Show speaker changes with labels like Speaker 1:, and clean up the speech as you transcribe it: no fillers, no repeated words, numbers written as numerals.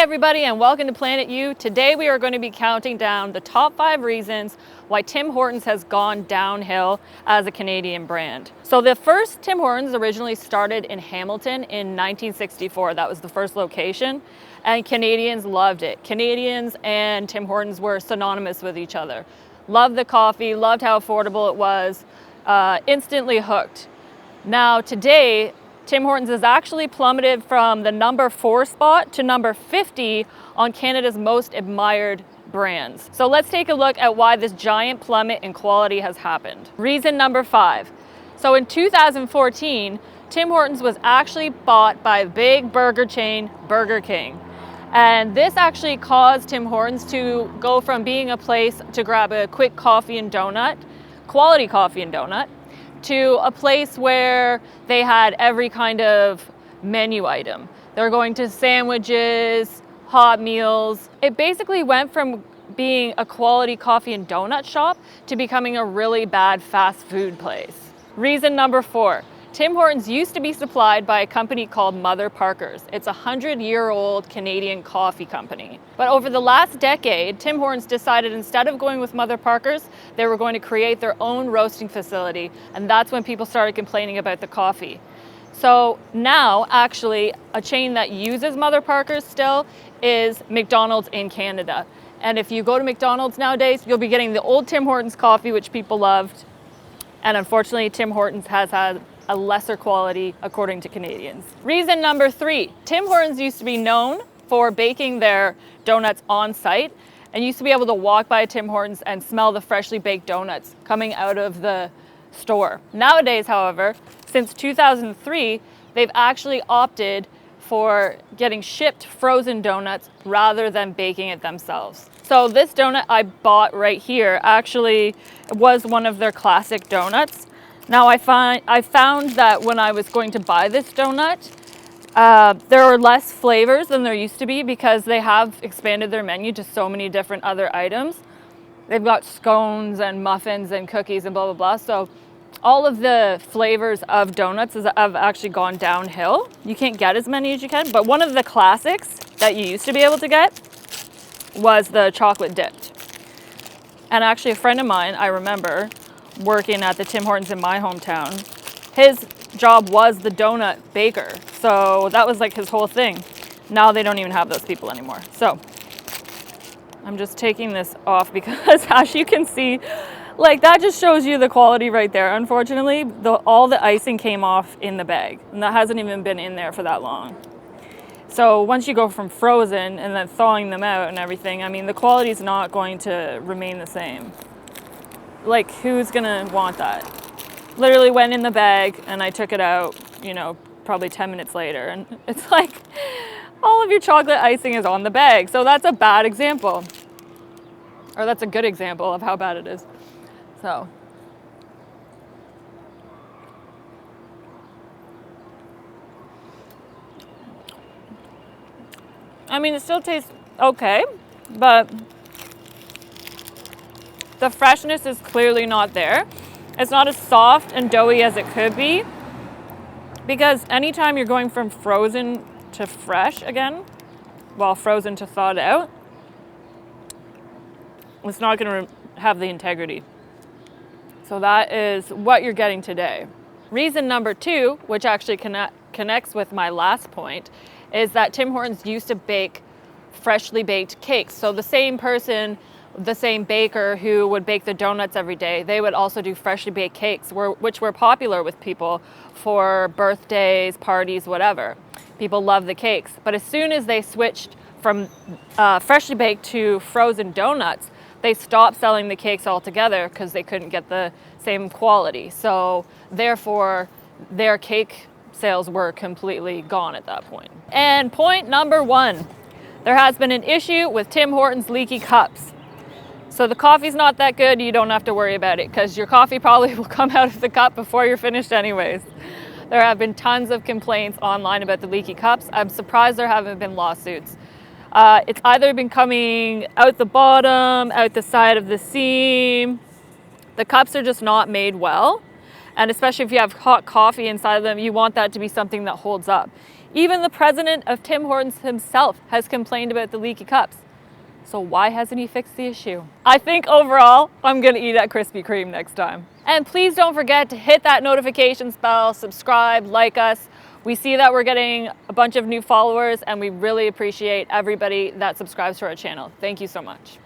Speaker 1: everybody, and welcome to Planet U. Today we are going to be counting down the top 5 reasons why Tim Hortons has gone downhill as a Canadian brand. So the first Tim Hortons originally started in Hamilton in 1964. That was the first location, and Canadians loved it. Canadians and Tim Hortons were synonymous with each other. Loved the coffee, loved how affordable it was, instantly hooked. Now today, Tim Hortons has actually plummeted from the number 4 spot to number 50 on Canada's most admired brands. So let's take a look at why this giant plummet in quality has happened. Reason number 5. So in 2014, Tim Hortons was actually bought by big burger chain Burger King. And this actually caused Tim Hortons to go from being a place to grab a quick coffee and donut, quality coffee and donut, to a place where they had every kind of menu item. They were going to sandwiches, hot meals. It basically went from being a quality coffee and donut shop to becoming a really bad fast food place. Reason number 4. Tim Hortons used to be supplied by a company called Mother Parkers. It's a 100-year-old Canadian coffee company. But over the last decade, Tim Hortons decided instead of going with Mother Parkers, they were going to create their own roasting facility, and that's when people started complaining about the coffee. So now, actually, a chain that uses Mother Parkers still is McDonald's in Canada. And if you go to McDonald's nowadays, you'll be getting the old Tim Hortons coffee, which people loved. And unfortunately, Tim Hortons has had a lesser quality according to Canadians. Reason number 3, Tim Hortons used to be known for baking their donuts on site and used to be able to walk by a Tim Hortons and smell the freshly baked donuts coming out of the store. Nowadays, however, since 2003, they've actually opted for getting shipped frozen donuts rather than baking it themselves. So this donut I bought right here actually was one of their classic donuts. Now I found that when I was going to buy this donut, there are less flavors than there used to be because they have expanded their menu to so many different other items. They've got scones and muffins and cookies and blah, blah, blah. So all of the flavors of donuts have actually gone downhill. You can't get as many as you can, but one of the classics that you used to be able to get was the chocolate dipped. And actually a friend of mine, I remember, working at the Tim Hortons in my hometown, his job was the donut baker. So that was like his whole thing. Now they don't even have those people anymore. So I'm just taking this off because as you can see, like that just shows you the quality right there. Unfortunately, all the icing came off in the bag and that hasn't even been in there for that long. So once you go from frozen and then thawing them out and everything, I mean, the quality is not going to remain the same. Like, who's gonna want that? Literally went in the bag and I took it out, probably 10 minutes later. And it's like, all of your chocolate icing is on the bag. So that's a bad example. Or that's a good example of how bad it is. So. I mean, it still tastes okay, but the freshness is clearly not there. It's not as soft and doughy as it could be because anytime you're going from frozen to fresh again, well, frozen to thawed out, it's not going to have the integrity. So that is what you're getting today. Reason number 2, which actually connects with my last point, is that Tim Hortons used to bake freshly baked cakes. So the same baker who would bake the donuts every day, they would also do freshly baked cakes, which were popular with people for birthdays, parties, whatever. People love the cakes. But as soon as they switched from freshly baked to frozen donuts, they stopped selling the cakes altogether because they couldn't get the same quality. So therefore, their cake sales were completely gone at that point. And point number 1, there has been an issue with Tim Hortons leaky cups. So the coffee's not that good, you don't have to worry about it because your coffee probably will come out of the cup before you're finished anyways. There have been tons of complaints online about the leaky cups. I'm surprised there haven't been lawsuits. It's either been coming out the bottom, out the side of the seam. The cups are just not made well. And especially if you have hot coffee inside of them, you want that to be something that holds up. Even the president of Tim Hortons himself has complained about the leaky cups. So why hasn't he fixed the issue? I think overall, I'm gonna eat at Krispy Kreme next time. And please don't forget to hit that notifications bell, subscribe, like us. We see that we're getting a bunch of new followers and we really appreciate everybody that subscribes to our channel. Thank you so much.